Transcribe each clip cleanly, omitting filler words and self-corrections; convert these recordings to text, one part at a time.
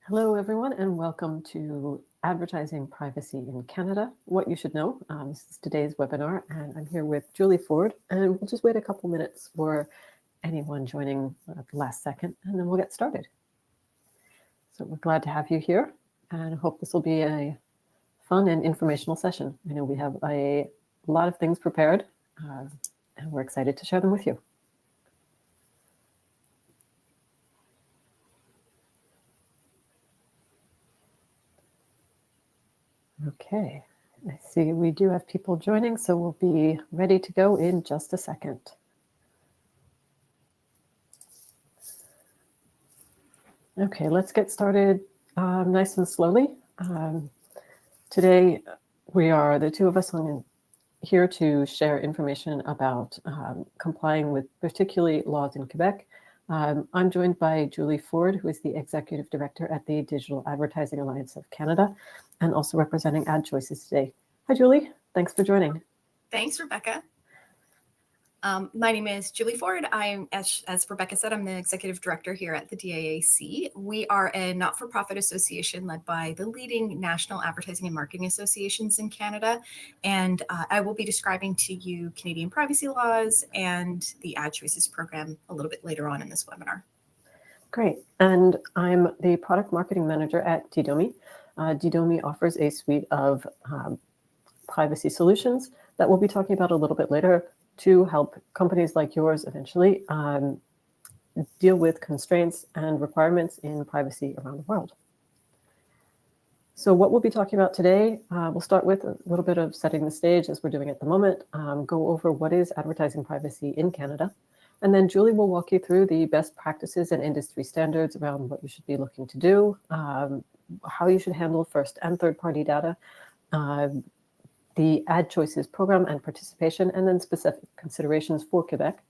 Hello, everyone, and welcome to Advertising Privacy in Canada, What You Should Know. This is today's webinar, and I'm here with Julie Ford, and we'll just wait a couple minutes for anyone joining at the last second, and then we'll get started. So we're glad to have you here, and I hope this will be a fun and informational session. I know we have a lot of things prepared, and we're excited to share them with you. Okay, I see we do have people joining, so we'll be ready to go in just a second. Okay, let's get started nice and slowly. Today, we are the two of us here to share information about complying with particularly laws in Quebec. I'm joined by Julie Ford, who is the Executive Director at the Digital Advertising Alliance of Canada, and also representing AdChoices today. Hi, Julie. Thanks for joining. Thanks, Rebecca. My name is Julie Ford. I'm, as Rebecca said, I'm the Executive Director here at the DAAC. We are a not-for-profit association led by the leading national advertising and marketing associations in Canada. And I will be describing to you Canadian privacy laws and the AdChoices program a little bit later on in this webinar. Great. And I'm the Product Marketing Manager at Didomi. Didomi offers a suite of privacy solutions that we'll be talking about a little bit later to help companies like yours eventually deal with constraints and requirements in privacy around the world. So what we'll be talking about today, we'll start with a little bit of setting the stage as we're doing at the moment, go over what is advertising privacy in Canada, and then Julie will walk you through the best practices and industry standards around what you should be looking to do, how you should handle first and third-party data, the AdChoices program and participation, and then specific considerations for Quebec.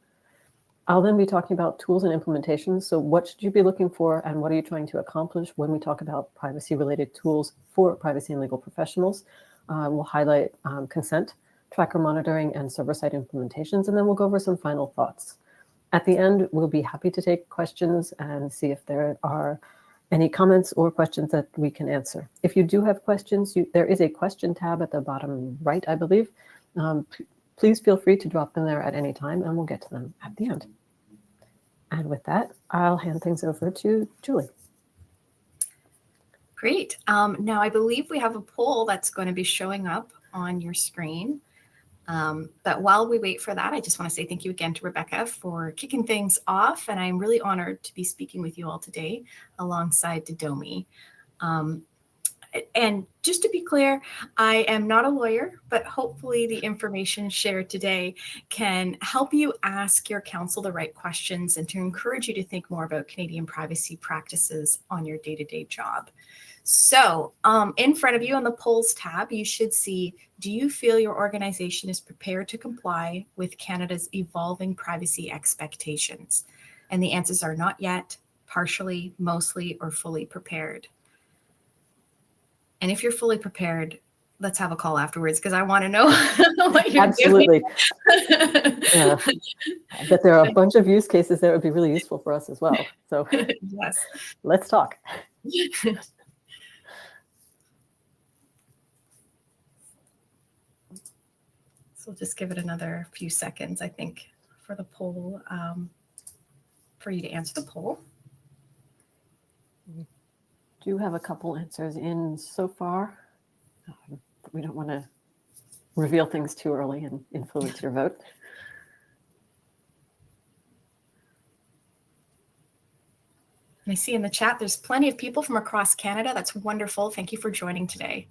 I'll then be talking about tools and implementations. So what should you be looking for and what are you trying to accomplish when we talk about privacy-related tools for privacy and legal professionals? We'll highlight consent, tracker monitoring, and server-side implementations, and then we'll go over some final thoughts. At the end, we'll be happy to take questions and see if there are any comments or questions that we can answer. If you do have questions, there is a question tab at the bottom right, I believe. Please feel free to drop them there at any time, and we'll get to them at the end. And with that, I'll hand things over to Julie. Great. Now, I believe we have a poll that's going to be showing up on your screen. But while we wait for that, I just want to say thank you again to Rebecca for kicking things off. And I'm really honored to be speaking with you all today alongside Didomi. And just to be clear, I am not a lawyer, but hopefully the information shared today can help you ask your counsel the right questions and to encourage you to think more about Canadian privacy practices on your day-to-day job. So in front of you on the polls tab, you should see, do you feel your organization is prepared to comply with Canada's evolving privacy expectations? And the answers are not yet, partially, mostly, or fully prepared. And if you're fully prepared, let's have a call afterwards because I want to know what you're Absolutely. doing. Yeah. I bet there are a bunch of use cases that would be really useful for us as well. So yes, let's talk. So we'll just give it another few seconds, I think, for the poll, for you to answer the poll. We do have a couple answers in so far. We don't want to reveal things too early and influence your vote. And I see in the chat, there's plenty of people from across Canada. That's wonderful. Thank you for joining today.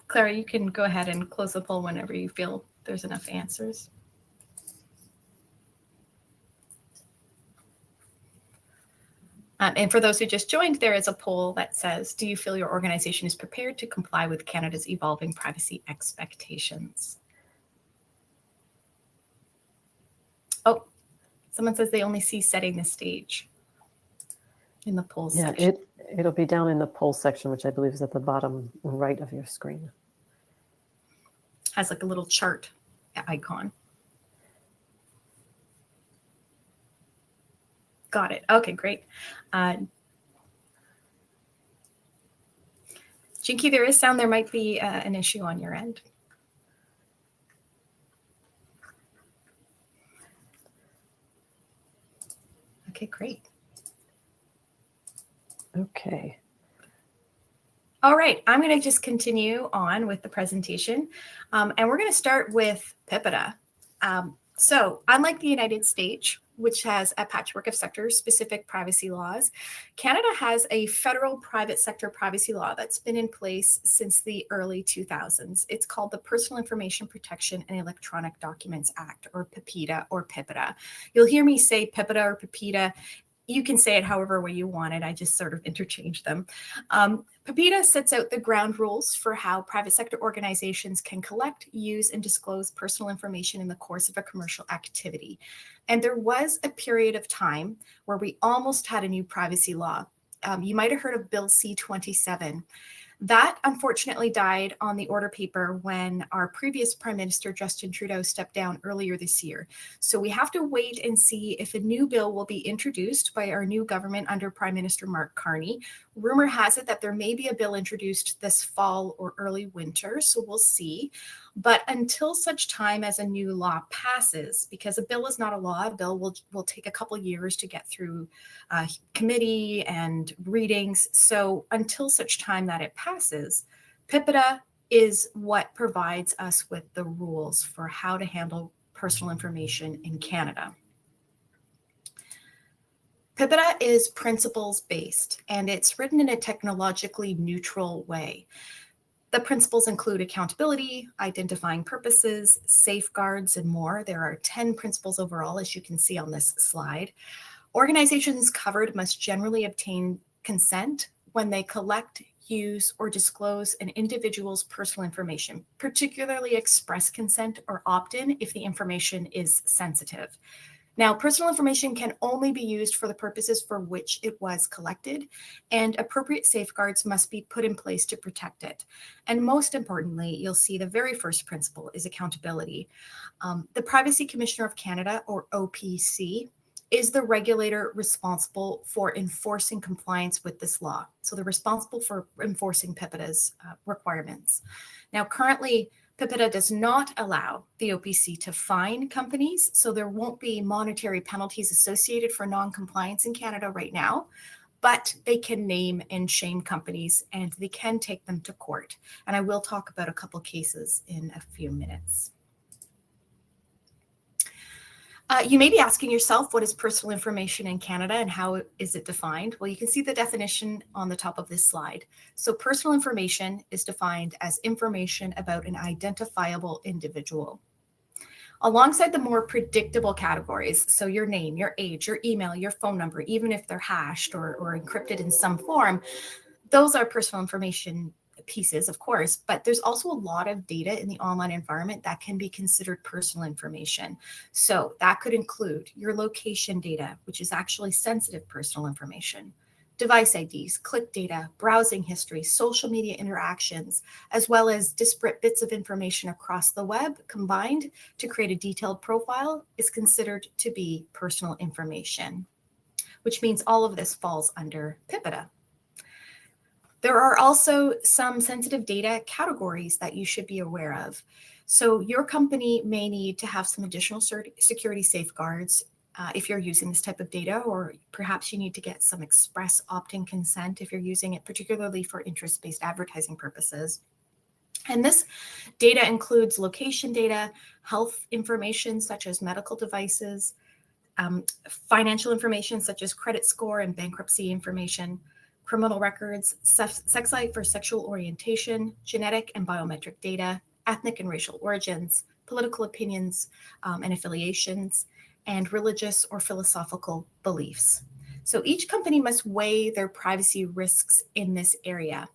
Clara, you can go ahead and close the poll whenever you feel there's enough answers. And for those who just joined, there is a poll that says, do you feel your organization is prepared to comply with Canada's evolving privacy expectations? Oh, someone says they only see setting the stage in the polls section. It'll be down in the poll section, which I believe is at the bottom right of your screen. Has like a little chart icon. Got it. Okay, great. Jinky, there is sound. There might be an issue on your end. Okay, great. Okay. All right, I'm going to just continue on with the presentation. And we're going to start with PIPEDA. So unlike the United States, which has a patchwork of sector-specific privacy laws, Canada has a federal private sector privacy law that's been in place since the early 2000s. It's called the Personal Information Protection and Electronic Documents Act, or PIPEDA or PIPEDA. You'll hear me say PIPEDA or PIPEDA. You can say it however way you want it. I just sort of interchange them. PIPEDA sets out the ground rules for how private sector organizations can collect, use, and disclose personal information in the course of a commercial activity. And there was a period of time where we almost had a new privacy law. You might have heard of Bill C-27. That unfortunately died on the order paper when our previous Prime Minister, Justin Trudeau, stepped down earlier this year. So we have to wait and see if a new bill will be introduced by our new government under Prime Minister Mark Carney. Rumor has it that there may be a bill introduced this fall or early winter, so we'll see. But until such time as a new law passes, because a bill is not a law, a bill will take a couple years to get through committee and readings. So until such time that it passes, PIPEDA is what provides us with the rules for how to handle personal information in Canada. PIPEDA is principles-based, and it's written in a technologically neutral way. The principles include accountability, identifying purposes, safeguards, and more. There are 10 principles overall, as you can see on this slide. Organizations covered must generally obtain consent when they collect, use, or disclose an individual's personal information, particularly express consent or opt-in if the information is sensitive. Now, personal information can only be used for the purposes for which it was collected, and appropriate safeguards must be put in place to protect it. And most importantly, you'll see the very first principle is accountability. The Privacy Commissioner of Canada, or OPC, is the regulator responsible for enforcing compliance with this law. So they're responsible for enforcing PIPEDA's requirements. Now, currently, PIPEDA does not allow the OPC to fine companies, so there won't be monetary penalties associated for non-compliance in Canada right now, but they can name and shame companies and they can take them to court. And I will talk about a couple cases in a few minutes. You may be asking yourself, what is personal information in Canada and how is it defined? Well, you can see the definition on the top of this slide. So personal information is defined as information about an identifiable individual. Alongside the more predictable categories, so your name, your age, your email, your phone number, even if they're hashed or encrypted in some form, those are personal information pieces, of course, but there's also a lot of data in the online environment that can be considered personal information. So that could include your location data, which is actually sensitive personal information, device IDs, click data, browsing history, social media interactions, as well as disparate bits of information across the web combined to create a detailed profile is considered to be personal information, which means all of this falls under PIPEDA. There are also some sensitive data categories that you should be aware of. So your company may need to have some additional security safeguards if you're using this type of data, or perhaps you need to get some express opt-in consent if you're using it, particularly for interest-based advertising purposes. And this data includes location data, health information such as medical devices, financial information such as credit score and bankruptcy information, criminal records, sex life or sexual orientation, genetic and biometric data, ethnic and racial origins, political opinions and affiliations, and religious or philosophical beliefs. So each company must weigh their privacy risks in this area.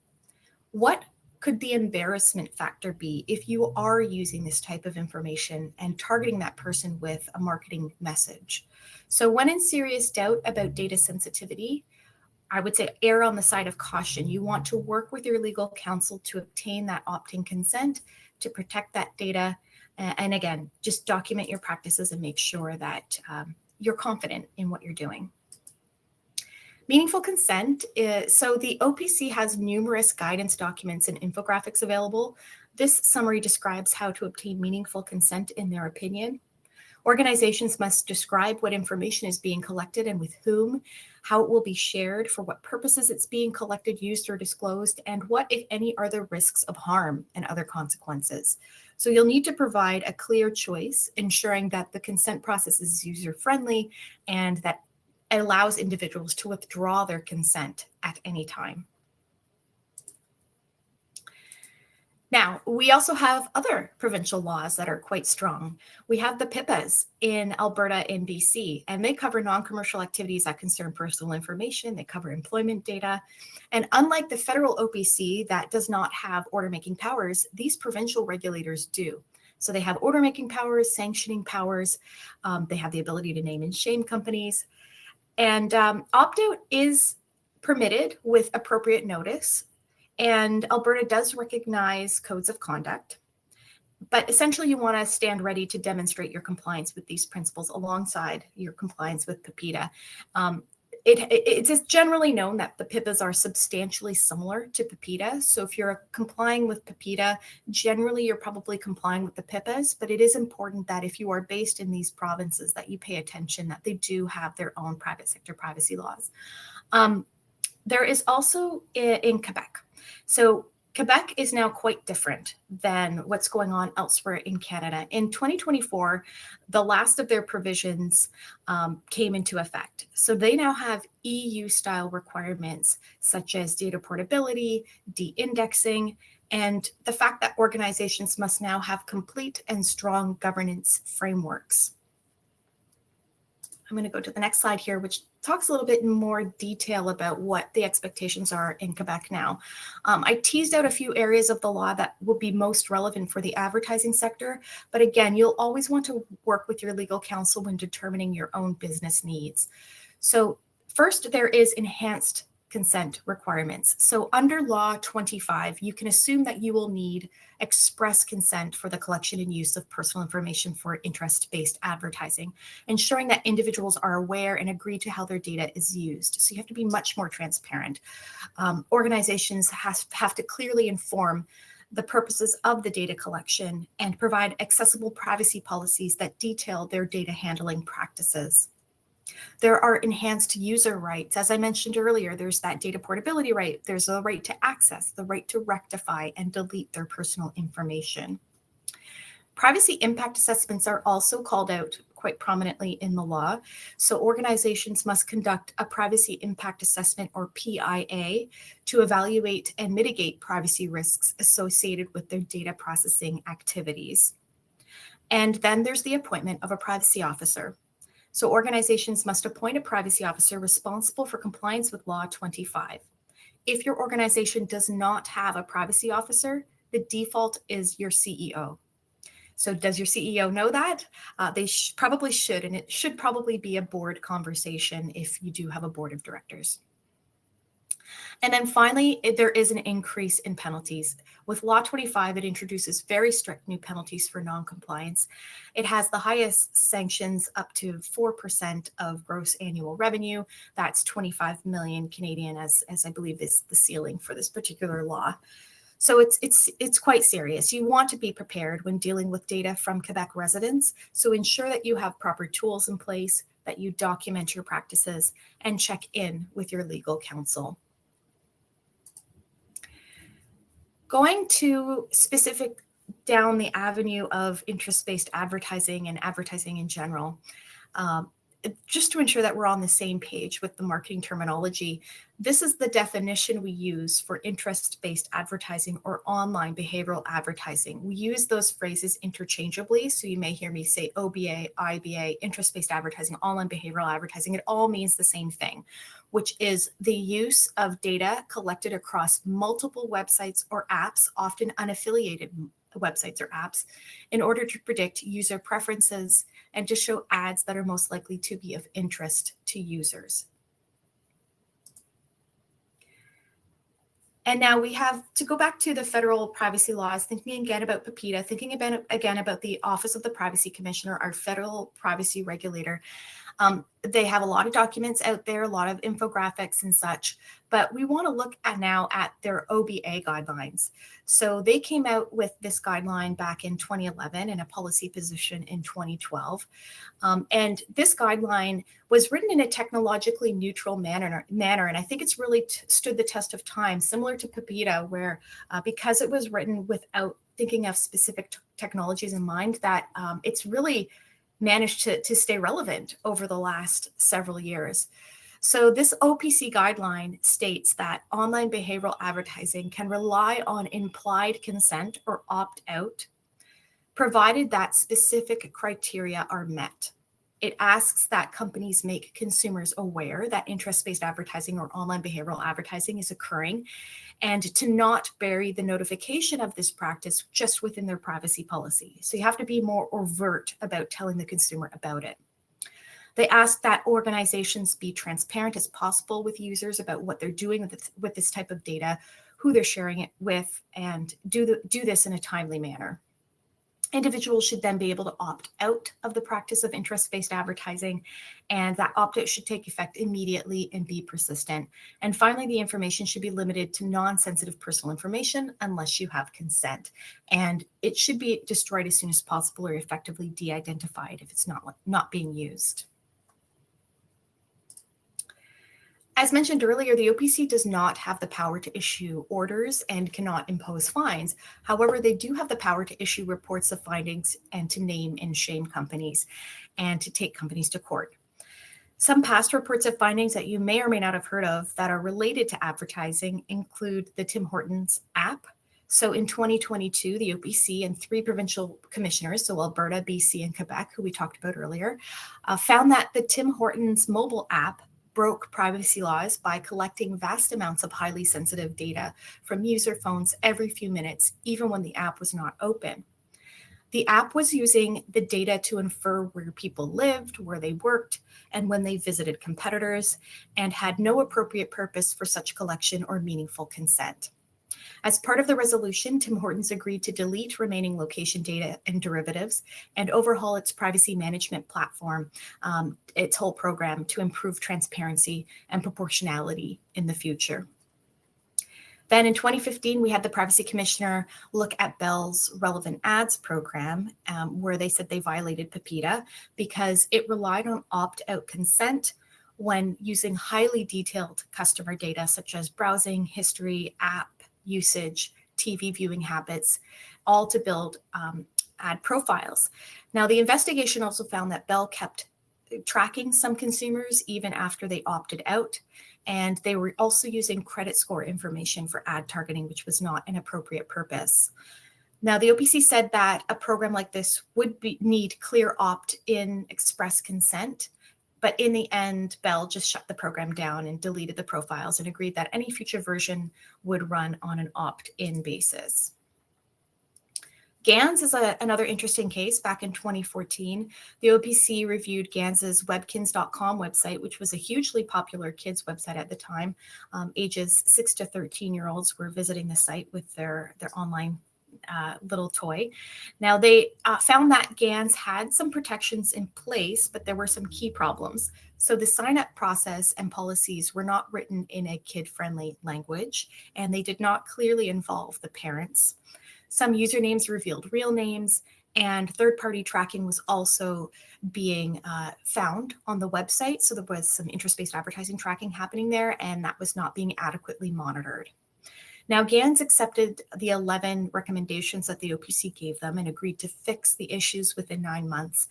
What could the embarrassment factor be if you are using this type of information and targeting that person with a marketing message? So when in serious doubt about data sensitivity, I would say err on the side of caution. You want to work with your legal counsel to obtain that opt-in consent, to protect that data. And again, just document your practices and make sure that you're confident in what you're doing. Meaningful consent so the OPC has numerous guidance documents and infographics available. This summary describes how to obtain meaningful consent in their opinion. Organizations must describe what information is being collected and with whom, how it will be shared, for what purposes it's being collected, used, or disclosed, and what, if any, are the risks of harm and other consequences. So you'll need to provide a clear choice, ensuring that the consent process is user-friendly and that it allows individuals to withdraw their consent at any time. Now, we also have other provincial laws that are quite strong. We have the PIPAs in Alberta and BC, and they cover non-commercial activities that concern personal information. They cover employment data. And unlike the federal OPC that does not have order-making powers, these provincial regulators do. So they have order-making powers, sanctioning powers. They have the ability to name and shame companies. And opt-out is permitted with appropriate notice. And Alberta does recognize codes of conduct, but essentially you want to stand ready to demonstrate your compliance with these principles alongside your compliance with PIPEDA. It's generally known that the PIPAs are substantially similar to PIPEDA. So if you're complying with PIPEDA, generally you're probably complying with the PIPAs, but it is important that if you are based in these provinces that you pay attention that they do have their own private sector privacy laws. There is also in Quebec. So Quebec is now quite different than what's going on elsewhere in Canada. In 2024, the last of their provisions came into effect. So they now have EU-style requirements such as data portability, de-indexing, and the fact that organizations must now have complete and strong governance frameworks. I'm going to go to the next slide here, which talks a little bit in more detail about what the expectations are in Quebec now. I teased out a few areas of the law that will be most relevant for the advertising sector, but again, you'll always want to work with your legal counsel when determining your own business needs. So first, there is enhanced consent requirements. So under Law 25, you can assume that you will need express consent for the collection and use of personal information for interest-based advertising, ensuring that individuals are aware and agree to how their data is used. So you have to be much more transparent. Organizations have to clearly inform the purposes of the data collection and provide accessible privacy policies that detail their data handling practices. There are enhanced user rights. As I mentioned earlier, there's that data portability right. There's a right to access, the right to rectify and delete their personal information. Privacy impact assessments are also called out quite prominently in the law. So organizations must conduct a privacy impact assessment, or PIA, to evaluate and mitigate privacy risks associated with their data processing activities. And then there's the appointment of a privacy officer. So organizations must appoint a privacy officer responsible for compliance with Law 25. If your organization does not have a privacy officer, the default is your CEO. So does your CEO know that? They probably should, and it should probably be a board conversation if you do have a board of directors. And then finally, there is an increase in penalties. With Law 25, it introduces very strict new penalties for non-compliance. It has the highest sanctions up to 4% of gross annual revenue. That's 25 million Canadian, as I believe is the ceiling for this particular law. So it's quite serious. You want to be prepared when dealing with data from Quebec residents. So ensure that you have proper tools in place, that you document your practices, and check in with your legal counsel. Going to specific down the avenue of interest-based advertising and advertising in general, just to ensure that we're on the same page with the marketing terminology, this is the definition we use for interest-based advertising or online behavioral advertising. We use those phrases interchangeably, so you may hear me say OBA, IBA, interest-based advertising, online behavioral advertising. It all means the same thing, which is the use of data collected across multiple websites or apps, often unaffiliated websites or apps, in order to predict user preferences and to show ads that are most likely to be of interest to users. And now we have to go back to the federal privacy laws, thinking again about PIPEDA, thinking again about the Office of the Privacy Commissioner, our federal privacy regulator. They have a lot of documents out there, a lot of infographics and such, but we want to look at now at their OBA guidelines. So they came out with this guideline back in 2011 and a policy position in 2012. And this guideline was written in a technologically neutral manner. And I think it's really stood the test of time, similar to PIPEDA, where because it was written without thinking of specific technologies in mind, that it's really managed to stay relevant over the last several years. So this OPC guideline states that online behavioral advertising can rely on implied consent or opt-out, provided that specific criteria are met. It asks that companies make consumers aware that interest-based advertising or online behavioral advertising is occurring, and to not bury the notification of this practice just within their privacy policy. So you have to be more overt about telling the consumer about it. They ask that organizations be transparent as possible with users about what they're doing with this type of data, who they're sharing it with, and do this in a timely manner. Individuals should then be able to opt out of the practice of interest-based advertising, and that opt-out should take effect immediately and be persistent. And finally, the information should be limited to non-sensitive personal information unless you have consent. And it should be destroyed as soon as possible or effectively de-identified if it's not being used. As mentioned earlier, the OPC does not have the power to issue orders and cannot impose fines. However, they do have the power to issue reports of findings and to name and shame companies and to take companies to court. Some past reports of findings that you may or may not have heard of that are related to advertising include the Tim Hortons app. So in 2022, the OPC and 3 provincial commissioners, so Alberta, BC, and Quebec, who we talked about earlier, found that the Tim Hortons mobile app broke privacy laws by collecting vast amounts of highly sensitive data from user phones every few minutes, even when the app was not open. The app was using the data to infer where people lived, where they worked, and when they visited competitors, and had no appropriate purpose for such collection or meaningful consent. As part of the resolution, Tim Hortons agreed to delete remaining location data and derivatives and overhaul its privacy management platform, its whole program, to improve transparency and proportionality in the future. Then in 2015, we had the Privacy Commissioner look at Bell's relevant ads program, where they said they violated PIPEDA because it relied on opt-out consent when using highly detailed customer data such as browsing history, app usage, TV viewing habits, all to build ad profiles. Now, the investigation also found that Bell kept tracking some consumers even after they opted out, and they were also using credit score information for ad targeting, which was not an appropriate purpose. Now, the OPC said that a program like this would need clear opt-in express consent, but in the end, Bell just shut the program down and deleted the profiles and agreed that any future version would run on an opt-in basis. GANS is another interesting case. Back in 2014, the OPC reviewed GANS's webkins.com website, which was a hugely popular kids website at the time. Ages 6 to 13-year-olds were visiting the site with their online little toy. Now, they found that GANS had some protections in place, but there were some key problems. So the sign-up process and policies were not written in a kid-friendly language, and they did not clearly involve the parents. Some usernames revealed real names, and third-party tracking was also being found on the website. So there was some interest-based advertising tracking happening there, and that was not being adequately monitored. Now, GANS accepted the 11 recommendations that the OPC gave them and agreed to fix the issues within 9 months.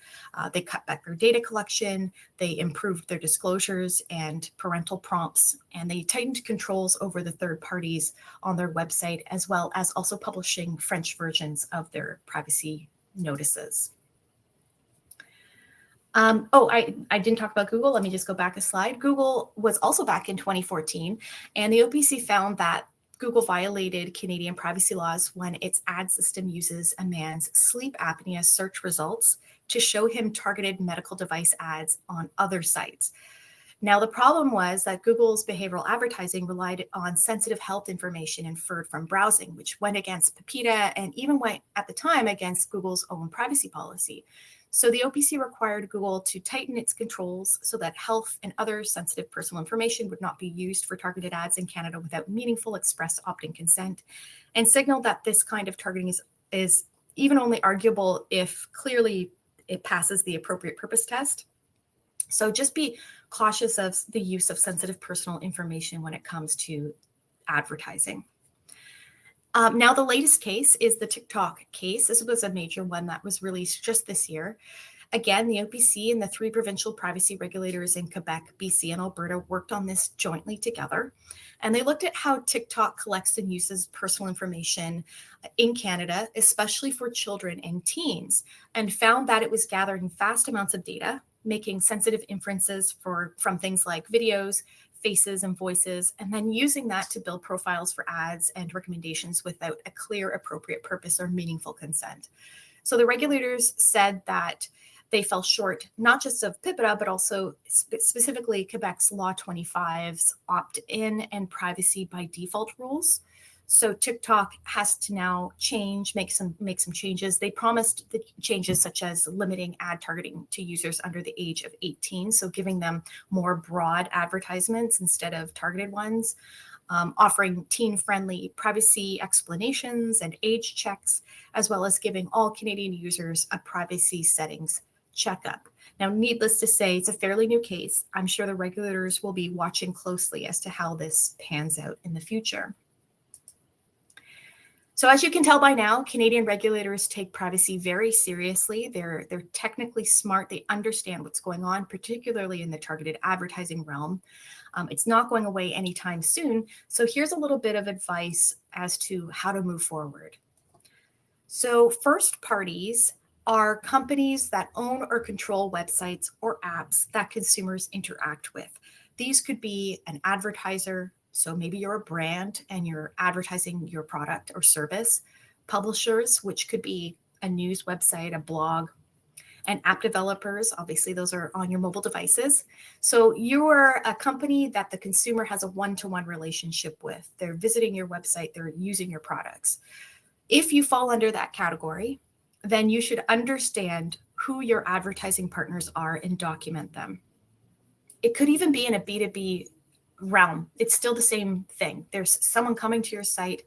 They cut back their data collection, they improved their disclosures and parental prompts, and they tightened controls over the third parties on their website, as well as also publishing French versions of their privacy notices. I didn't talk about Google. Let me just go back a slide. Google was also back in 2014, and the OPC found that Google violated Canadian privacy laws when its ad system uses a man's sleep apnea search results to show him targeted medical device ads on other sites. Now, the problem was that Google's behavioral advertising relied on sensitive health information inferred from browsing, which went against PIPEDA and even went at the time against Google's own privacy policy. So the OPC required Google to tighten its controls so that health and other sensitive personal information would not be used for targeted ads in Canada without meaningful express opt-in consent, and signaled that this kind of targeting is even only arguable if clearly it passes the appropriate purpose test. So just be cautious of the use of sensitive personal information when it comes to advertising. Now, the latest case is the TikTok case. This was a major one that was released just this year. Again, the OPC and the 3 provincial privacy regulators in Quebec, BC, and Alberta worked on this jointly together. And they looked at how TikTok collects and uses personal information in Canada, especially for children and teens, and found that it was gathering vast amounts of data, making sensitive inferences from things like videos, faces, and voices, and then using that to build profiles for ads and recommendations without a clear, appropriate purpose or meaningful consent. So the regulators said that they fell short, not just of PIPEDA, but also specifically Quebec's Law 25's opt-in and privacy by default rules. So TikTok has to now make some changes. They promised the changes such as limiting ad targeting to users under the age of 18, so giving them more broad advertisements instead of targeted ones, offering teen-friendly privacy explanations and age checks, as well as giving all Canadian users a privacy settings checkup. Now, needless to say, it's a fairly new case. I'm sure the regulators will be watching closely as to how this pans out in the future. So as you can tell by now, Canadian regulators take privacy very seriously. They're technically smart. They understand what's going on, particularly in the targeted advertising realm. It's not going away anytime soon. So here's a little bit of advice as to how to move forward. So first parties are companies that own or control websites or apps that consumers interact with. These could be an advertiser. So maybe you're a brand and you're advertising your product or service. Publishers, which could be a news website, a blog, and app developers. Obviously, those are on your mobile devices. So you are a company that the consumer has a one-to-one relationship with. They're visiting your website, they're using your products. If you fall under that category, then you should understand who your advertising partners are and document them. It could even be in a B2B realm. It's still the same thing. There's someone coming to your site,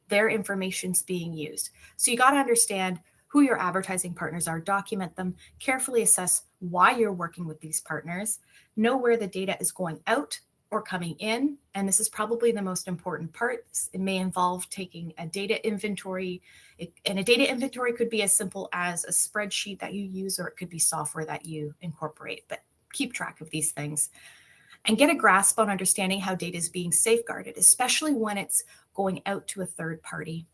their information's being used. So you got to understand who your advertising partners are, document them, carefully assess why you're working with these partners, know where the data is going out or coming in. And this is probably the most important part. It may involve taking a data inventory. And a data inventory could be as simple as a spreadsheet that you use, or it could be software that you incorporate. But keep track of these things and get a grasp on understanding how data is being safeguarded, especially when it's going out to a third party.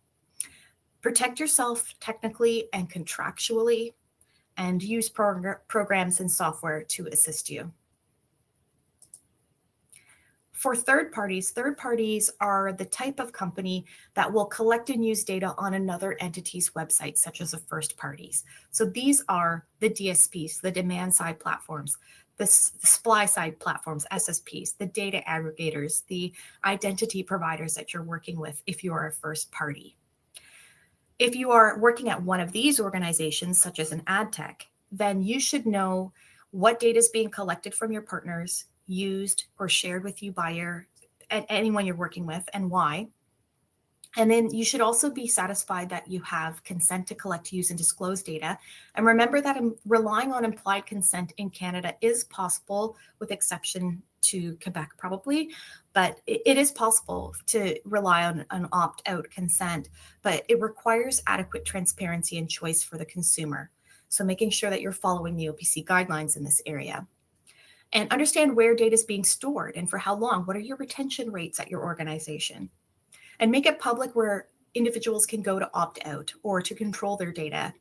Protect yourself technically and contractually, and use programs and software to assist you. For third parties are the type of company that will collect and use data on another entity's website, such as a first parties. So these are the DSPs, the demand side platforms, the supply side platforms, SSPs, the data aggregators, the identity providers that you're working with if you are a first party. If you are working at one of these organizations, such as an ad tech, then you should know what data is being collected from your partners, used or shared with you by anyone you're working with, and why. And then you should also be satisfied that you have consent to collect, use, and disclose data. And remember that relying on implied consent in Canada is possible, with exception to Quebec probably, but it is possible to rely on an opt-out consent, but it requires adequate transparency and choice for the consumer. So making sure that you're following the OPC guidelines in this area. And understand where data is being stored and for how long. What are your retention rates at your organization? And make it public where individuals can go to opt out or to control their data.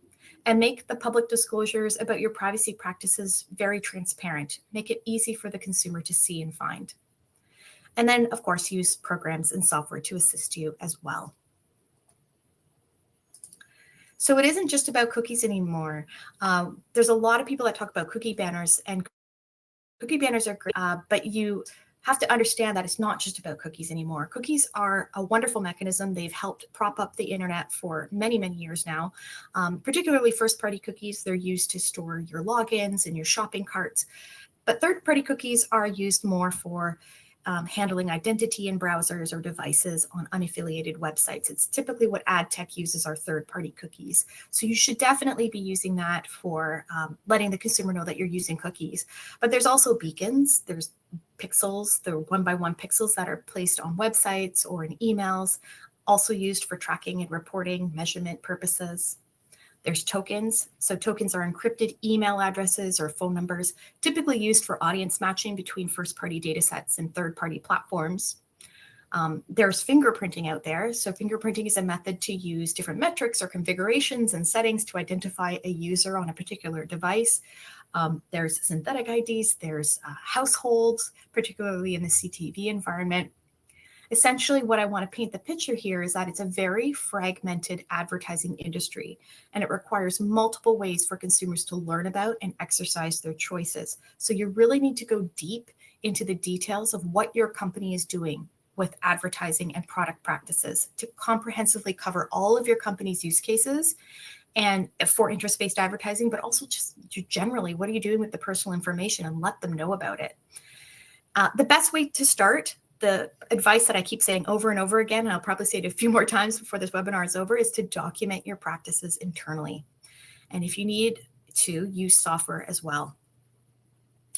And make the public disclosures about your privacy practices very transparent. Make it easy for the consumer to see and find. And then, of course, use programs and software to assist you as well. So it isn't just about cookies anymore. There's a lot of people that talk about cookie banners and Cookie banners are great, but you have to understand that it's not just about cookies anymore. Cookies are a wonderful mechanism. They've helped prop up the internet for many, many years now, particularly first-party cookies. They're used to store your logins and your shopping carts. But third-party cookies are used more for handling identity in browsers or devices on unaffiliated websites. It's typically what ad tech uses are third-party cookies. So you should definitely be using that for letting the consumer know that you're using cookies. But there's also beacons. There's pixels, the one-by-one pixels that are placed on websites or in emails, also used for tracking and reporting measurement purposes. There's tokens. So tokens are encrypted email addresses or phone numbers, typically used for audience matching between first-party data sets and third-party platforms. There's fingerprinting out there. So fingerprinting is a method to use different metrics or configurations and settings to identify a user on a particular device. There's synthetic IDs, there's households, particularly in the CTV environment. Essentially, what I want to paint the picture here is that it's a very fragmented advertising industry, and it requires multiple ways for consumers to learn about and exercise their choices. So you really need to go deep into the details of what your company is doing with advertising and product practices to comprehensively cover all of your company's use cases and for interest-based advertising, but also just generally, what are you doing with the personal information, and let them know about it. The best way to start, the advice that I keep saying over and over again, and I'll probably say it a few more times before this webinar is over, is to document your practices internally. And if you need to, use software as well.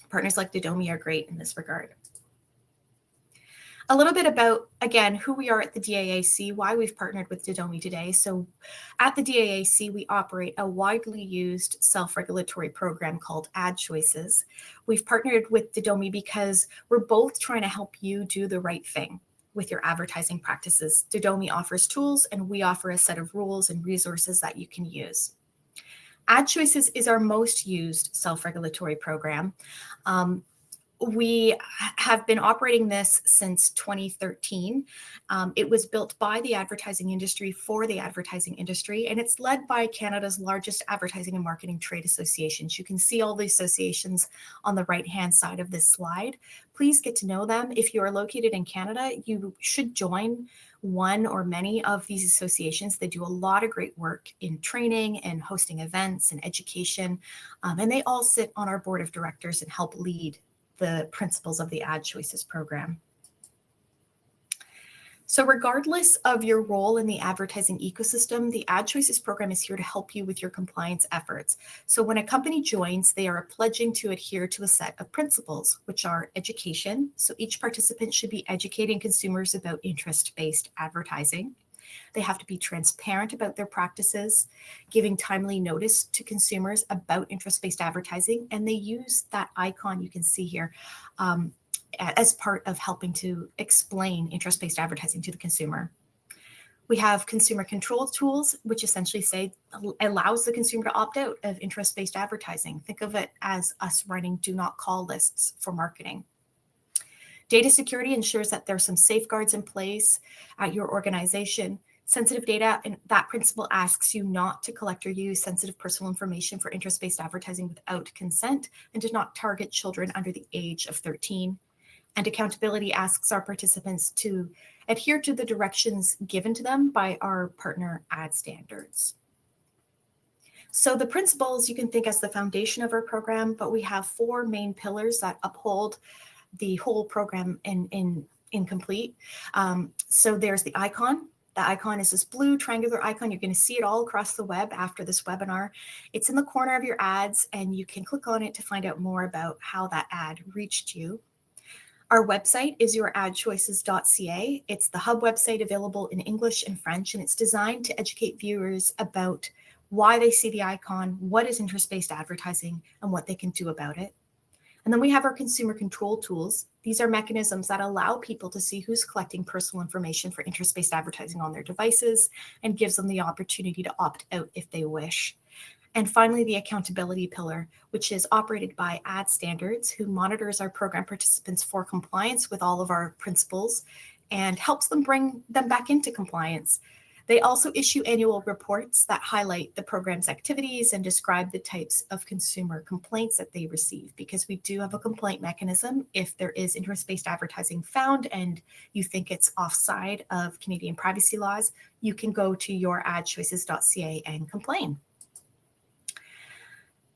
Partners like Didomi are great in this regard. A little bit about, again, who we are at the DAAC, why we've partnered with Didomi today. So at the DAAC, we operate a widely used self-regulatory program called AdChoices. We've partnered with Didomi because we're both trying to help you do the right thing with your advertising practices. Didomi offers tools, and we offer a set of rules and resources that you can use. AdChoices is our most used self-regulatory program. We have been operating this since 2013. It was built by the advertising industry for the advertising industry, and it's led by Canada's largest advertising and marketing trade associations. You can see all the associations on the right-hand side of this slide. Please get to know them. If you are located in Canada, you should join one or many of these associations. They do a lot of great work in training and hosting events and education, and they all sit on our board of directors and help lead the principles of the AdChoices program. So regardless of your role in the advertising ecosystem, the AdChoices program is here to help you with your compliance efforts. So when a company joins, they are pledging to adhere to a set of principles, which are education. So each participant should be educating consumers about interest-based advertising. They have to be transparent about their practices, giving timely notice to consumers about interest-based advertising, and they use that icon you can see here as part of helping to explain interest-based advertising to the consumer. We have consumer control tools, which essentially allows the consumer to opt out of interest-based advertising. Think of it as us running do not call lists for marketing. Data security ensures that there's some safeguards in place at your organization. Sensitive data, and that principle asks you not to collect or use sensitive personal information for interest-based advertising without consent, and does not target children under the age of 13. And accountability asks our participants to adhere to the directions given to them by our partner ad standards. So the principles you can think as the foundation of our program, but we have 4 main pillars that uphold the whole program in complete. So there's the icon. The icon is this blue triangular icon. You're going to see it all across the web after this webinar. It's in the corner of your ads, and you can click on it to find out more about how that ad reached you. Our website is youradchoices.ca. It's the hub website available in English and French, and it's designed to educate viewers about why they see the icon, what is interest-based advertising, and what they can do about it. And then we have our consumer control tools. These are mechanisms that allow people to see who's collecting personal information for interest-based advertising on their devices and gives them the opportunity to opt out if they wish. And finally, the accountability pillar, which is operated by Ad Standards, who monitors our program participants for compliance with all of our principles and helps them bring them back into compliance. They also issue annual reports that highlight the program's activities and describe the types of consumer complaints that they receive, because we do have a complaint mechanism. If there is interest-based advertising found and you think it's offside of Canadian privacy laws, you can go to your AdChoices.ca and complain.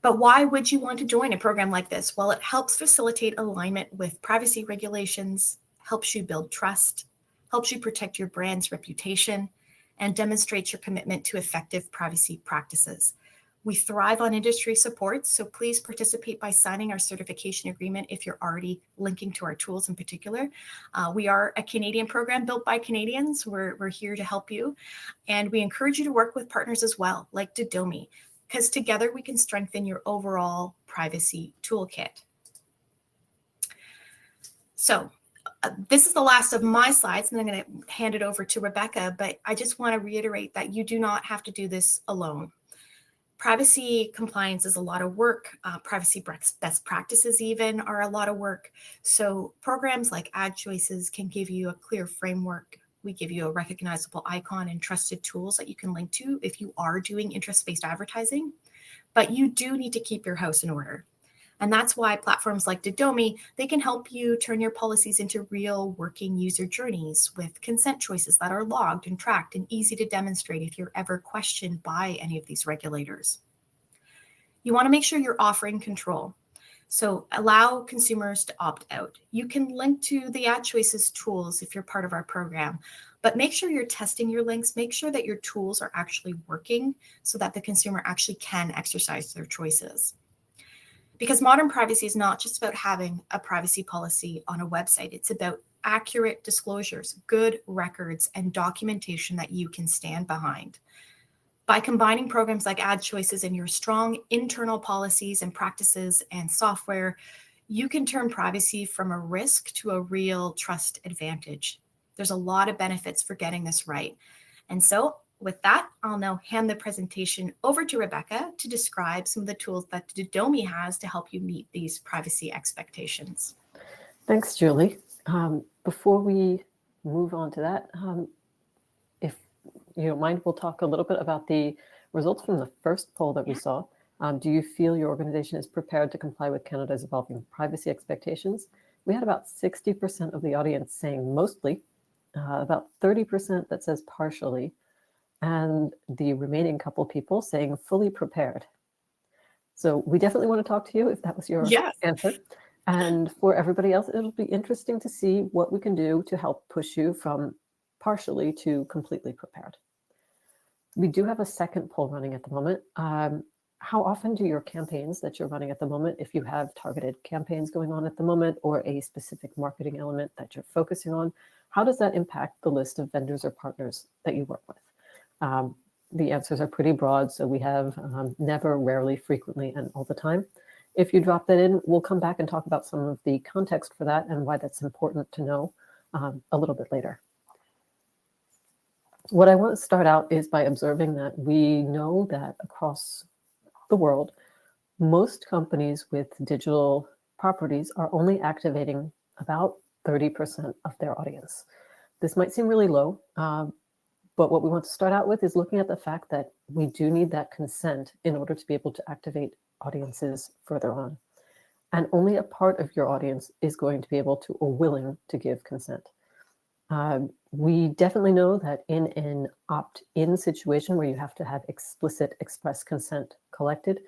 But why would you want to join a program like this? Well, it helps facilitate alignment with privacy regulations, helps you build trust, helps you protect your brand's reputation, and demonstrates your commitment to effective privacy practices. We thrive on industry support, so please participate by signing our certification agreement if you're already linking to our tools in particular. We are a Canadian program built by Canadians. We're here to help you. And we encourage you to work with partners as well, like Didomi, because together we can strengthen your overall privacy toolkit. So this is the last of my slides, and I'm going to hand it over to Rebecca, but I just want to reiterate that you do not have to do this alone. Privacy compliance is a lot of work. Privacy best practices even are a lot of work. So programs like AdChoices can give you a clear framework. We give you a recognizable icon and trusted tools that you can link to if you are doing interest-based advertising, but you do need to keep your house in order. And that's why platforms like Didomi, they can help you turn your policies into real working user journeys with consent choices that are logged and tracked and easy to demonstrate if you're ever questioned by any of these regulators. You want to make sure you're offering control. So allow consumers to opt out. You can link to the AdChoices tools if you're part of our program, but make sure you're testing your links. Make sure that your tools are actually working so that the consumer actually can exercise their choices. Because modern privacy is not just about having a privacy policy on a website. It's about accurate disclosures, good records, and documentation that you can stand behind. By combining programs like AdChoices and your strong internal policies and practices and software, you can turn privacy from a risk to a real trust advantage. There's a lot of benefits for getting this right. And so with that, I'll now hand the presentation over to Rebecca to describe some of the tools that Didomi has to help you meet these privacy expectations. Thanks, Julie. Before we move on to that, if you don't mind, we'll talk a little bit about the results from the first poll that we saw. Do you feel your organization is prepared to comply with Canada's evolving privacy expectations? We had about 60% of the audience saying mostly, about 30% that says partially, and the remaining couple people saying fully prepared. So we definitely want to talk to you if that was your answer. And for everybody else, it'll be interesting to see what we can do to help push you from partially to completely prepared. We do have a second poll running at the moment. How often do your campaigns that you're running at the moment, if you have targeted campaigns going on at the moment or a specific marketing element that you're focusing on, how does that impact the list of vendors or partners that you work with? The answers are pretty broad, so we have never, rarely, frequently, and all the time. If you drop that in, we'll come back and talk about some of the context for that and why that's important to know a little bit later. What I want to start out is by observing that we know that across the world, most companies with digital properties are only activating about 30% of their audience. This might seem really low, but what we want to start out with is looking at the fact that we do need that consent in order to be able to activate audiences further on. And only a part of your audience is going to be able to or willing to give consent. We definitely know that in an opt-in situation where you have to have explicit express consent collected,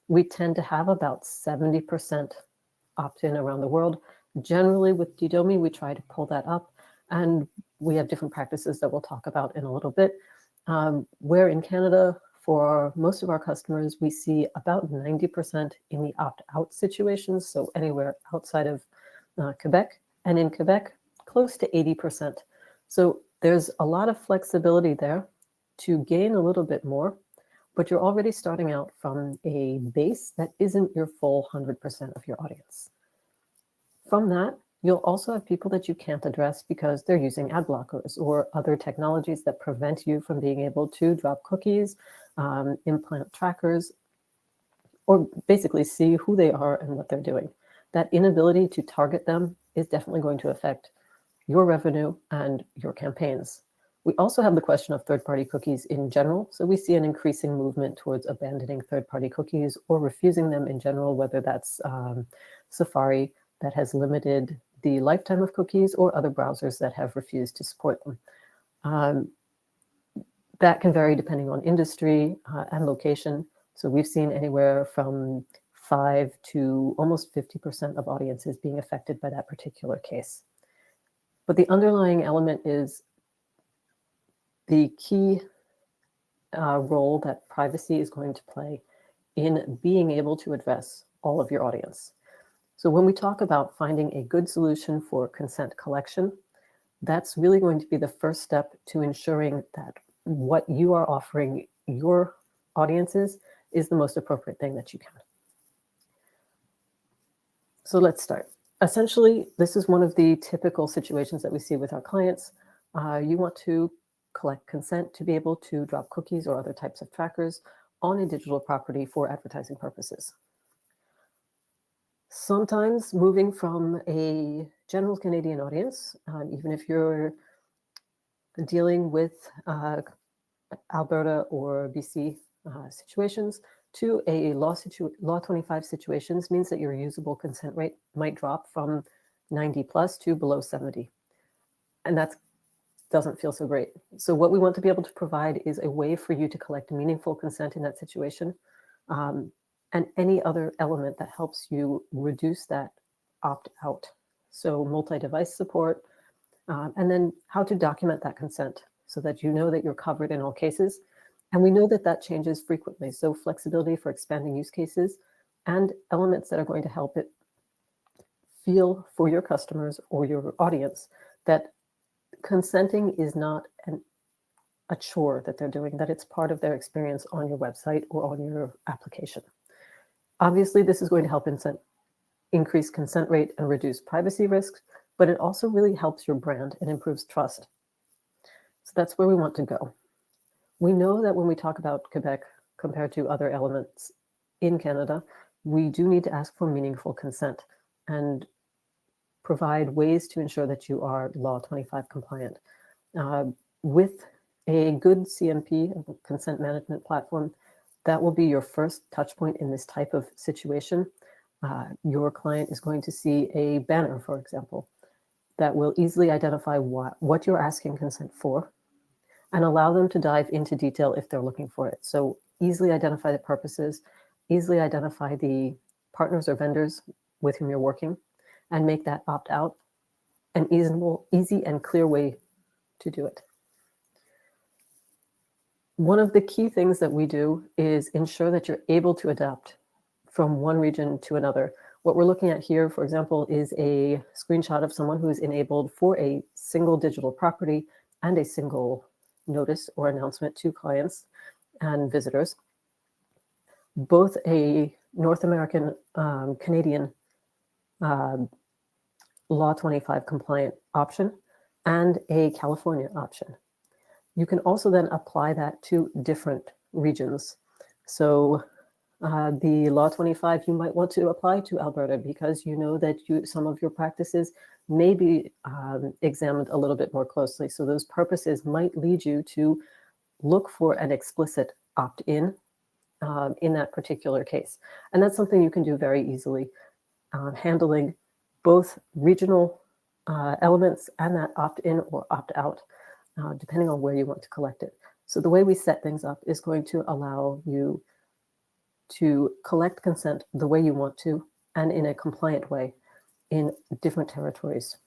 we tend to have about 70% opt-in around the world. Generally with Didomi, we try to pull that up, and we have different practices that we'll talk about in a little bit. Where in Canada, for most of our customers, we see about 90% in the opt-out situations, so anywhere outside of Quebec, and in Quebec, close to 80%. So there's a lot of flexibility there to gain a little bit more, but you're already starting out from a base that isn't your full 100% of your audience. From that, you'll also have people that you can't address because they're using ad blockers or other technologies that prevent you from being able to drop cookies, implant trackers, or basically see who they are and what they're doing. That inability to target them is definitely going to affect your revenue and your campaigns. We also have the question of third-party cookies in general. So we see an increasing movement towards abandoning third-party cookies or refusing them in general, whether that's Safari that has limited the lifetime of cookies or other browsers that have refused to support them. That can vary depending on industry and location. So we've seen anywhere from 5 to almost 50% of audiences being affected by that particular case. But the underlying element is the key role that privacy is going to play in being able to address all of your audience. So when we talk about finding a good solution for consent collection, that's really going to be the first step to ensuring that what you are offering your audiences is the most appropriate thing that you can. So let's start. Essentially, this is one of the typical situations that we see with our clients. You want to collect consent to be able to drop cookies or other types of trackers on a digital property for advertising purposes. Sometimes moving from a general Canadian audience, even if you're dealing with Alberta or BC situations, to a Law 25 situations means that your usable consent rate might drop from 90 plus to below 70. And that doesn't feel so great. So what we want to be able to provide is a way for you to collect meaningful consent in that situation, and any other element that helps you reduce that opt-out. So multi-device support, and then how to document that consent so that you know that you're covered in all cases. And we know that that changes frequently. So flexibility for expanding use cases and elements that are going to help it feel for your customers or your audience that consenting is not a chore that they're doing, that it's part of their experience on your website or on your application. Obviously, this is going to help increase consent rate and reduce privacy risks, but it also really helps your brand and improves trust. So that's where we want to go. We know that when we talk about Quebec compared to other elements in Canada, we do need to ask for meaningful consent and provide ways to ensure that you are Law 25 compliant. With a good CMP, consent management platform, that will be your first touch point in this type of situation. Your client is going to see a banner, for example, that will easily identify what you're asking consent for and allow them to dive into detail if they're looking for it. So easily identify the purposes, easily identify the partners or vendors with whom you're working, and make that opt-out an easy and clear way to do it. One of the key things that we do is ensure that you're able to adapt from one region to another. What we're looking at here, for example, is a screenshot of someone who is enabled for a single digital property and a single notice or announcement to clients and visitors, both a North American, Canadian Law 25 compliant option and a California option. You can also then apply that to different regions. So the Law 25 you might want to apply to Alberta because you know that some of your practices may be examined a little bit more closely. So those purposes might lead you to look for an explicit opt-in in that particular case. And that's something you can do very easily, handling both regional elements and that opt-in or opt-out, depending on where you want to collect it. So the way we set things up is going to allow you to collect consent the way you want to and in a compliant way in different territories.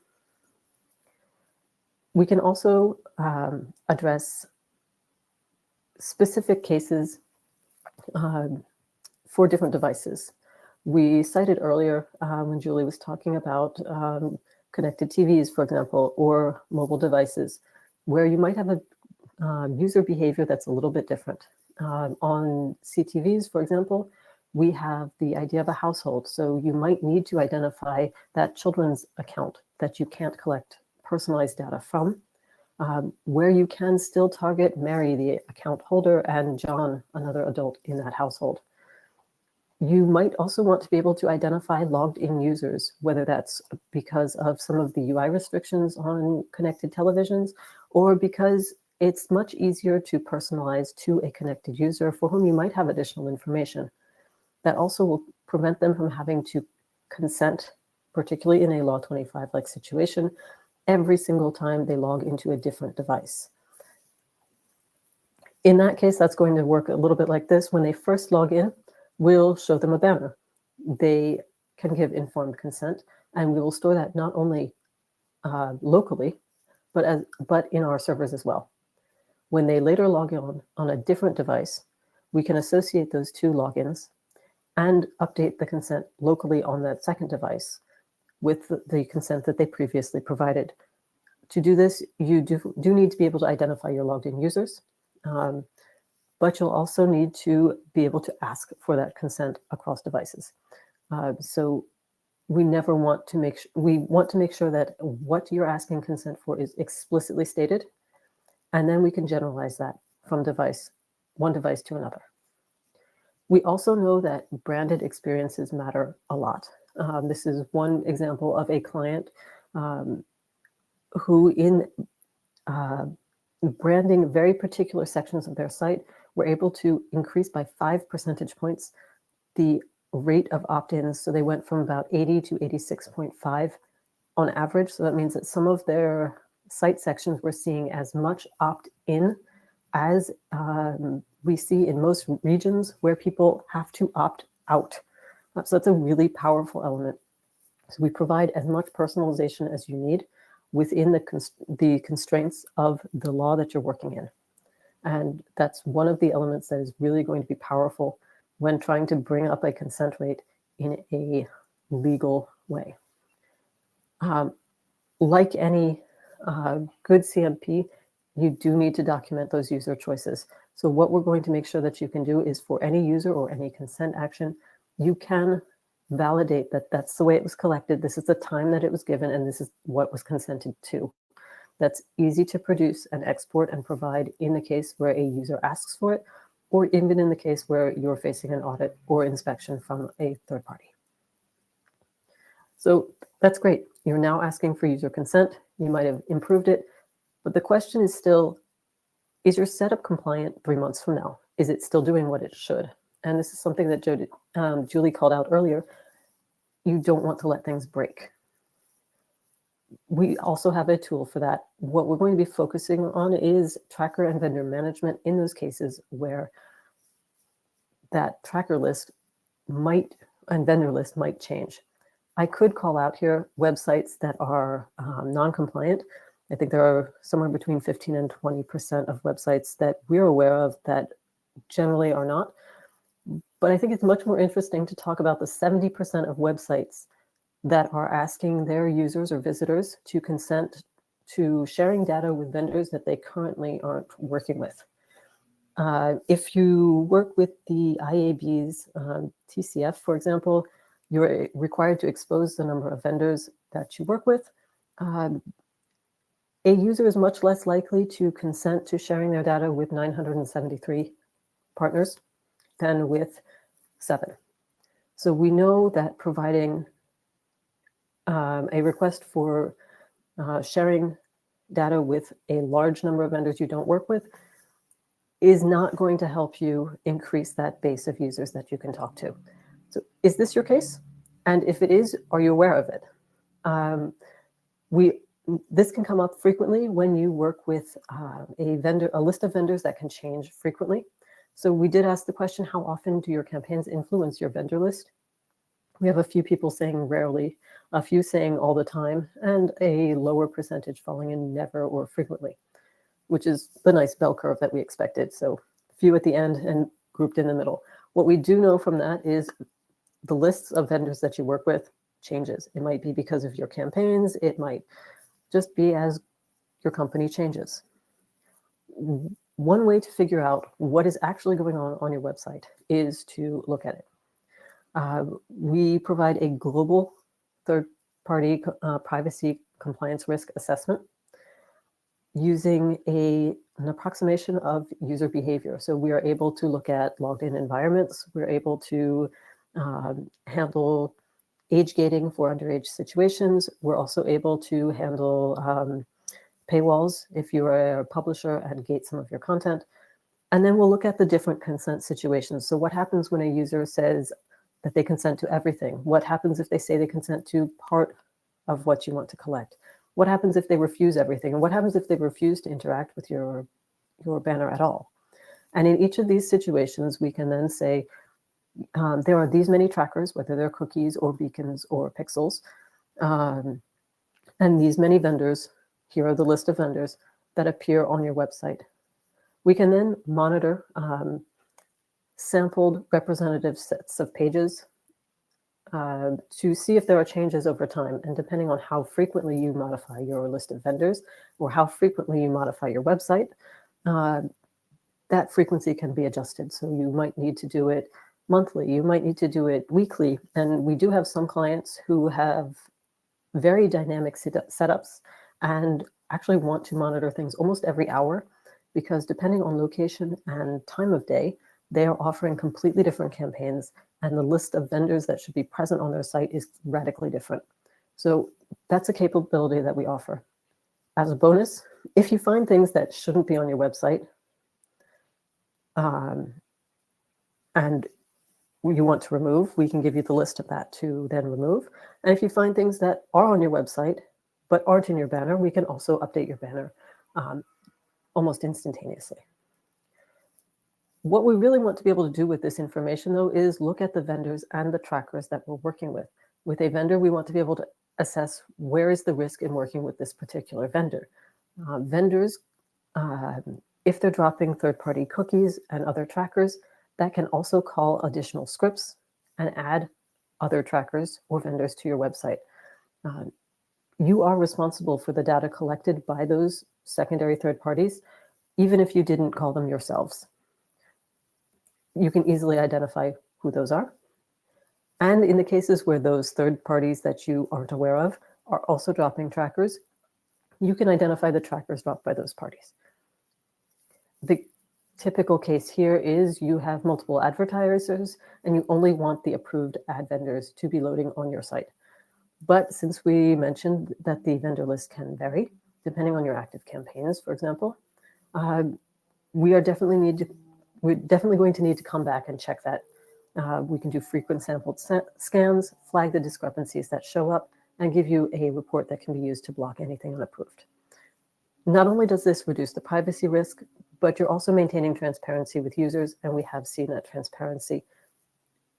We can also address specific cases for different devices. We cited earlier when Julie was talking about connected TVs, for example, or mobile devices, where you might have a user behavior that's a little bit different. On CTVs, for example, we have the idea of a household. So you might need to identify that children's account that you can't collect personalized data from, where you can still target Mary, the account holder, and John, another adult in that household. You might also want to be able to identify logged in users, whether that's because of some of the UI restrictions on connected televisions, or because it's much easier to personalize to a connected user for whom you might have additional information. That also will prevent them from having to consent, particularly in a Law 25-like situation, every single time they log into a different device. In that case, that's going to work a little bit like this. When they first log in, we'll show them a banner. They can give informed consent, and we will store that not only locally, but in our servers as well. When they later log on a different device, we can associate those two logins and update the consent locally on that second device with the consent that they previously provided. To do this, you do need to be able to identify your logged in users, but you'll also need to be able to ask for that consent across devices. So we want to make sure that what you're asking consent for is explicitly stated, and then we can generalize that from one device to another. We also know that branded experiences matter a lot. This is one example of a client who, in branding very particular sections of their site, were able to increase by 5 percentage points the rate of opt-ins. So they went from about 80 to 86.5 on average. So that means that some of their site sections were seeing as much opt-in as we see in most regions where people have to opt out. So that's a really powerful element. So we provide as much personalization as you need within the constraints of the law that you're working in. And that's one of the elements that is really going to be powerful when trying to bring up a consent rate in a legal way. Like any good CMP, you do need to document those user choices. So what we're going to make sure that you can do is, for any user or any consent action, you can validate that that's the way it was collected, this is the time that it was given, and this is what was consented to. That's easy to produce and export and provide in the case where a user asks for it, or even in the case where you're facing an audit or inspection from a third party. So that's great. You're now asking for user consent. You might have improved it, but the question is still, is your setup compliant 3 months from now? Is it still doing what it should? And this is something that Julie called out earlier. You don't want to let things break. We also have a tool for that. What we're going to be focusing on is tracker and vendor management in those cases where that tracker list and vendor list might change. I could call out here websites that are non-compliant. I think there are somewhere between 15 and 20% of websites that we're aware of that generally are not. But I think it's much more interesting to talk about the 70% of websites that are asking their users or visitors to consent to sharing data with vendors that they currently aren't working with. If you work with the IAB's TCF, for example, you're required to expose the number of vendors that you work with. A user is much less likely to consent to sharing their data with 973 partners than with 7. So we know that providing a request for sharing data with a large number of vendors you don't work with is not going to help you increase that base of users that you can talk to. So is this your case? And if it is, are you aware of it? This can come up frequently when you work with a list of vendors that can change frequently. So we did ask the question, how often do your campaigns influence your vendor list? We have a few people saying rarely, a few saying all the time, and a lower percentage falling in never or frequently, which is the nice bell curve that we expected. So few at the end and grouped in the middle. What we do know from that is the lists of vendors that you work with changes. It might be because of your campaigns. It might just be as your company changes. One way to figure out what is actually going on your website is to look at it. We provide a global third-party privacy compliance risk assessment using an approximation of user behavior. So we are able to look at logged-in environments. We're able to handle age gating for underage situations. We're also able to handle paywalls if you're a publisher and gate some of your content. And then we'll look at the different consent situations. So what happens when a user says that they consent to everything? What happens if they say they consent to part of what you want to collect? What happens if they refuse everything? And what happens if they refuse to interact with your banner at all? And in each of these situations, we can then say, there are these many trackers, whether they're cookies or beacons or pixels, and these many vendors. Here are the list of vendors that appear on your website. We can then monitor sampled representative sets of pages to see if there are changes over time. And depending on how frequently you modify your list of vendors or how frequently you modify your website, that frequency can be adjusted. So you might need to do it monthly, you might need to do it weekly. And we do have some clients who have very dynamic setups and actually want to monitor things almost every hour, because depending on location and time of day, they are offering completely different campaigns, and the list of vendors that should be present on their site is radically different. So that's a capability that we offer. As a bonus, if you find things that shouldn't be on your website, and you want to remove, we can give you the list of that to then remove. And if you find things that are on your website but aren't in your banner, we can also update your banner almost instantaneously. What we really want to be able to do with this information, though, is look at the vendors and the trackers that we're working with. With a vendor, we want to be able to assess where is the risk in working with this particular vendor. Vendors, if they're dropping third-party cookies and other trackers, that can also call additional scripts and add other trackers or vendors to your website. You are responsible for the data collected by those secondary third parties, even if you didn't call them yourselves. You can easily identify who those are. And in the cases where those third parties that you aren't aware of are also dropping trackers, you can identify the trackers dropped by those parties. The typical case here is you have multiple advertisers and you only want the approved ad vendors to be loading on your site. But since we mentioned that the vendor list can vary, depending on your active campaigns, for example, we're definitely going to need to come back and check that. We can do frequent sampled scans, flag the discrepancies that show up, and give you a report that can be used to block anything unapproved. Not only does this reduce the privacy risk, but you're also maintaining transparency with users, and we have seen that transparency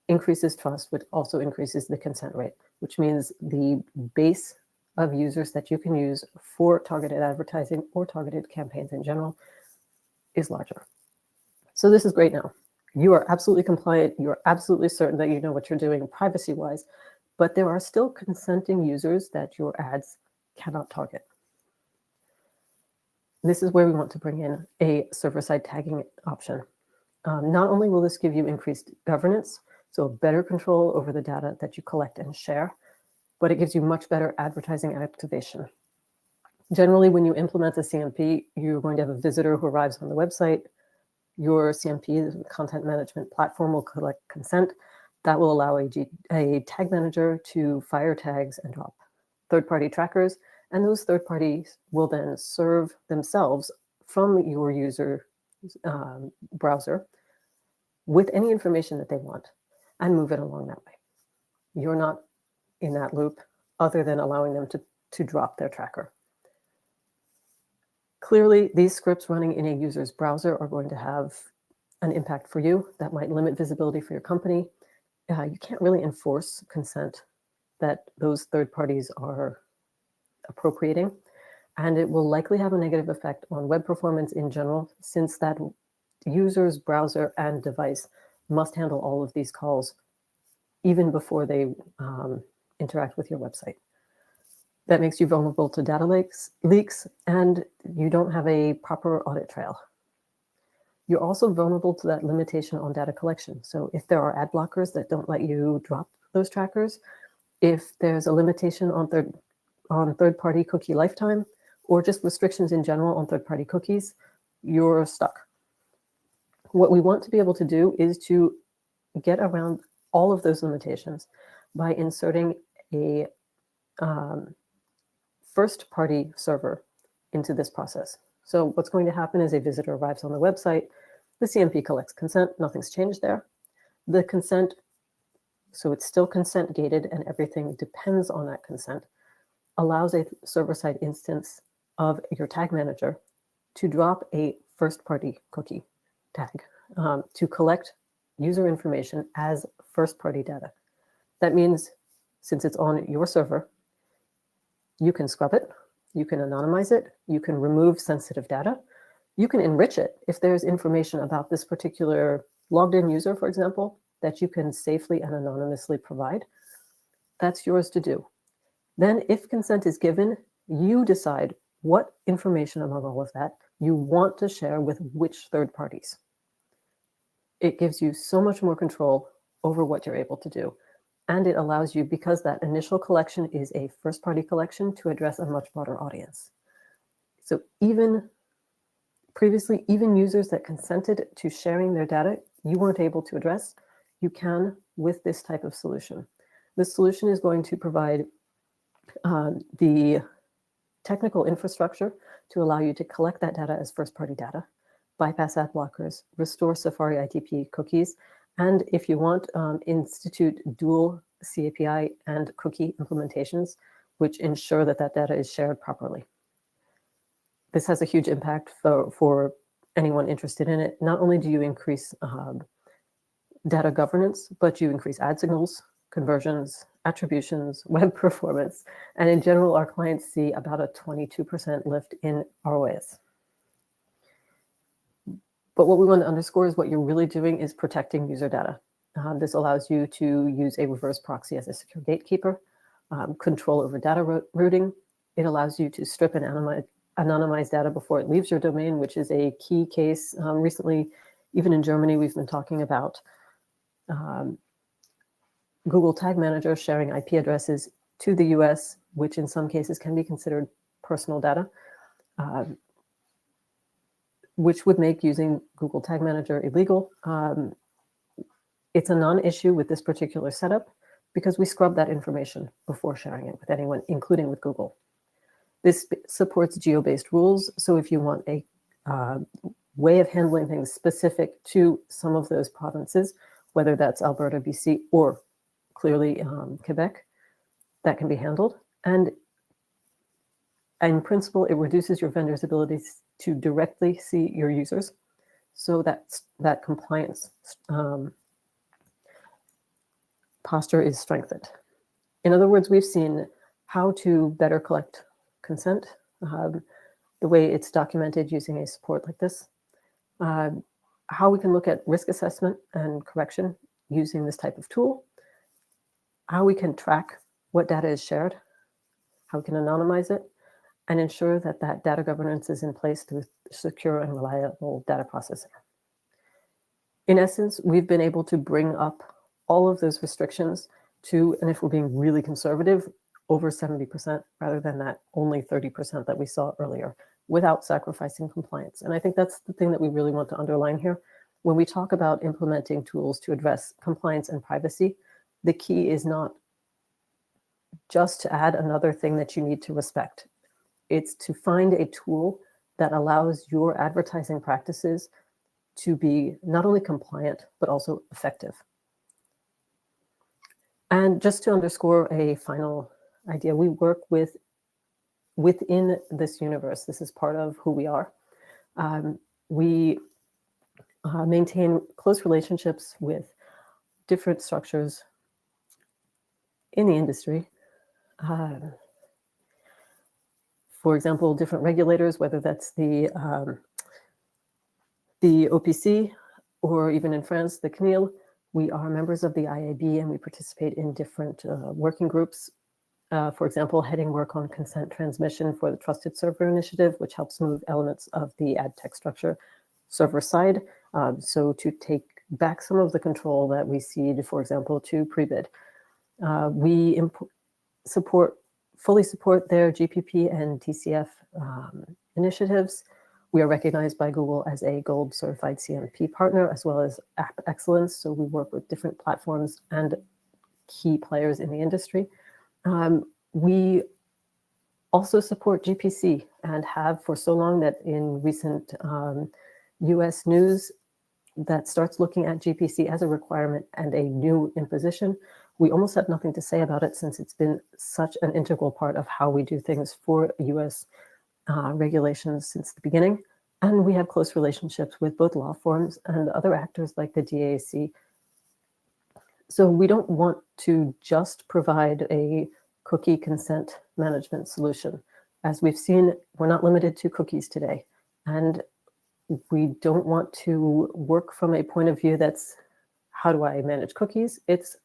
increases trust, which also increases the consent rate, which means the base of users that you can use for targeted advertising or targeted campaigns in general is larger. So this is great now. You are absolutely compliant. You're absolutely certain that you know what you're doing privacy-wise, but there are still consenting users that your ads cannot target. This is where we want to bring in a server-side tagging option. Not only will this give you increased governance, so better control over the data that you collect and share, but it gives you much better advertising activation. Generally, when you implement a CMP, you're going to have a visitor who arrives on the website. Your CMP, the content management platform, will collect consent. That will allow a tag manager to fire tags and drop third-party trackers, and those third parties will then serve themselves from your user browser with any information that they want and move it along that way. You're not in that loop other than allowing them to drop their tracker. Clearly, these scripts running in a user's browser are going to have an impact for you that might limit visibility for your company. You can't really enforce consent that those third parties are appropriating, and it will likely have a negative effect on web performance in general, since that user's browser and device must handle all of these calls even before they interact with your website. That makes you vulnerable to data leaks, and you don't have a proper audit trail. You're also vulnerable to that limitation on data collection. So if there are ad blockers that don't let you drop those trackers, if there's a limitation on third-party cookie lifetime, or just restrictions in general on third-party cookies, you're stuck. What we want to be able to do is to get around all of those limitations by inserting a first-party server into this process. So what's going to happen is a visitor arrives on the website, the CMP collects consent, nothing's changed there. The consent, so it's still consent gated and everything depends on that consent, allows a server-side instance of your tag manager to drop a first-party cookie tag to collect user information as first-party data. That means since it's on your server, you can scrub it, you can anonymize it, you can remove sensitive data, you can enrich it if there's information about this particular logged in user, for example, that you can safely and anonymously provide. That's yours to do. Then if consent is given, you decide what information among all of that you want to share with which third parties. It gives you so much more control over what you're able to do. And it allows you, because that initial collection is a first-party collection, to address a much broader audience. So even previously, even users that consented to sharing their data you weren't able to address, you can with this type of solution. This solution is going to provide the technical infrastructure to allow you to collect that data as first-party data, bypass ad blockers, restore Safari ITP cookies, and if you want, institute dual CAPI and cookie implementations, which ensure that that data is shared properly. This has a huge impact for anyone interested in it. Not only do you increase data governance, but you increase ad signals, conversions, attributions, web performance, and in general, our clients see about a 22% lift in ROAS. But what we want to underscore is what you're really doing is protecting user data. This allows you to use a reverse proxy as a secure gatekeeper, control over data routing. It allows you to strip and anonymize data before it leaves your domain, which is a key case. Recently, even in Germany, we've been talking about Google Tag Manager sharing IP addresses to the US, which in some cases can be considered personal data, which would make using Google Tag Manager illegal. It's a non-issue with this particular setup because we scrub that information before sharing it with anyone, including with Google. This supports geo-based rules, so if you want a way of handling things specific to some of those provinces, whether that's Alberta, BC, or clearly Quebec, that can be handled. And in principle, it reduces your vendor's abilities to directly see your users, so that compliance posture is strengthened. In other words, we've seen how to better collect consent, the way it's documented using a support like this, how we can look at risk assessment and correction using this type of tool, how we can track what data is shared, how we can anonymize it, and ensure that that data governance is in place through secure and reliable data processing. In essence, we've been able to bring up all of those restrictions to, and if we're being really conservative, over 70% rather than that only 30% that we saw earlier, without sacrificing compliance. And I think that's the thing that we really want to underline here. When we talk about implementing tools to address compliance and privacy, the key is not just to add another thing that you need to respect. It's to find a tool that allows your advertising practices to be not only compliant, but also effective. And just to underscore a final idea, we work within this universe. This is part of who we are. We maintain close relationships with different structures in the industry. For example, different regulators, whether that's the OPC or even in France, the CNIL. We are members of the IAB and we participate in different working groups. For example, heading work on consent transmission for the Trusted Server Initiative, which helps move elements of the ad tech structure server side. So to take back some of the control that we cede, for example, to Prebid. We fully support their GPP and TCF initiatives. We are recognized by Google as a gold certified CMP partner, as well as App Excellence. So we work with different platforms and key players in the industry. We also support GPC and have for so long that in recent US news that starts looking at GPC as a requirement and a new imposition, we almost have nothing to say about it since it's been such an integral part of how we do things for US regulations since the beginning. And we have close relationships with both law firms and other actors like the DAAC. So we don't want to just provide a cookie consent management solution. As we've seen, we're not limited to cookies today. And we don't want to work from a point of view that's, how do I manage cookies? It's,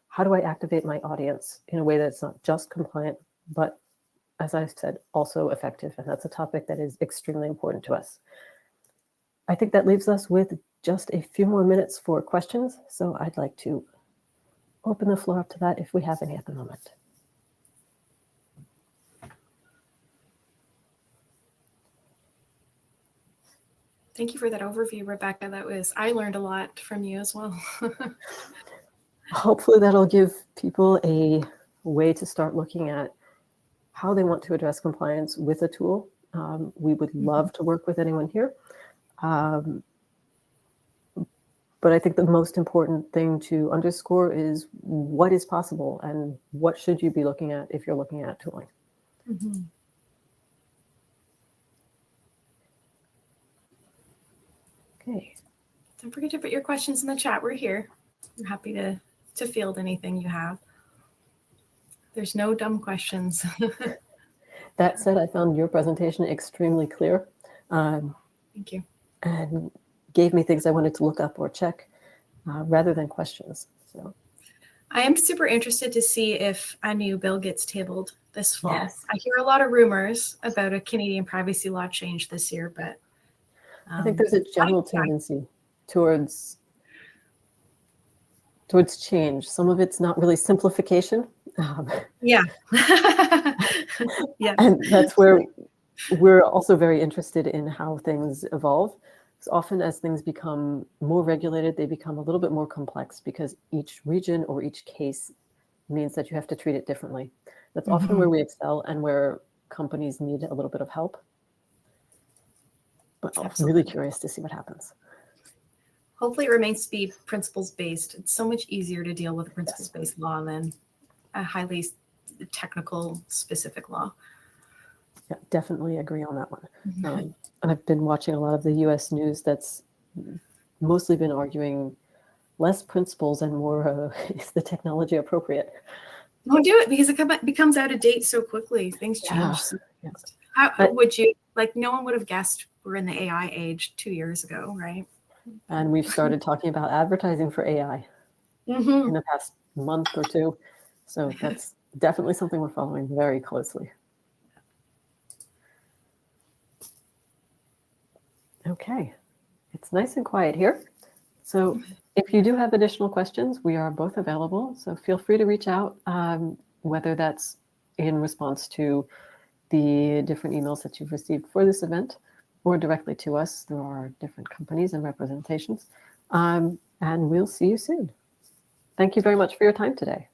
how do I activate my audience in a way that's not just compliant, but, as I said, also effective? And that's a topic that is extremely important to us. I think that leaves us with just a few more minutes for questions. So I'd like to open the floor up to that if we have any at the moment. Thank you for that overview, Rebecca. I learned a lot from you as well. Hopefully that'll give people a way to start looking at how they want to address compliance with a tool. We would love to work with anyone here. But I think the most important thing to underscore is what is possible and what should you be looking at if you're looking at tooling. Mm-hmm. Okay. Don't forget to put your questions in the chat. We're here. We're happy to field anything you have. There's no dumb questions. That said, I found your presentation extremely clear. Thank you. And gave me things I wanted to look up or check rather than questions. So I am super interested to see if a new bill gets tabled this fall. Yes. I hear a lot of rumors about a Canadian privacy law change this year, but I think there's a general tendency towards change. Some of it's not really simplification. Yeah. Yeah. And that's where we're also very interested in how things evolve. Because often as things become more regulated, they become a little bit more complex because each region or each case means that you have to treat it differently. That's often where we excel and where companies need a little bit of help. But I'm really curious to see what happens. Hopefully it remains to be principles-based. It's so much easier to deal with a principles-based law than a highly technical, specific law. Yeah, definitely agree on that one. I've been watching a lot of the US news that's mostly been arguing less principles and more is the technology appropriate? Don't do it because it becomes out of date so quickly. Things change. Yeah. How would you, like, no one would have guessed we're in the AI age 2 years ago, right? And we've started talking about advertising for AI in the past month or two. So that's definitely something we're following very closely. Okay, it's nice and quiet here. So if you do have additional questions, we are both available. So feel free to reach out, whether that's in response to the different emails that you've received for this event or directly to us through our different companies and representations. And we'll see you soon. Thank you very much for your time today.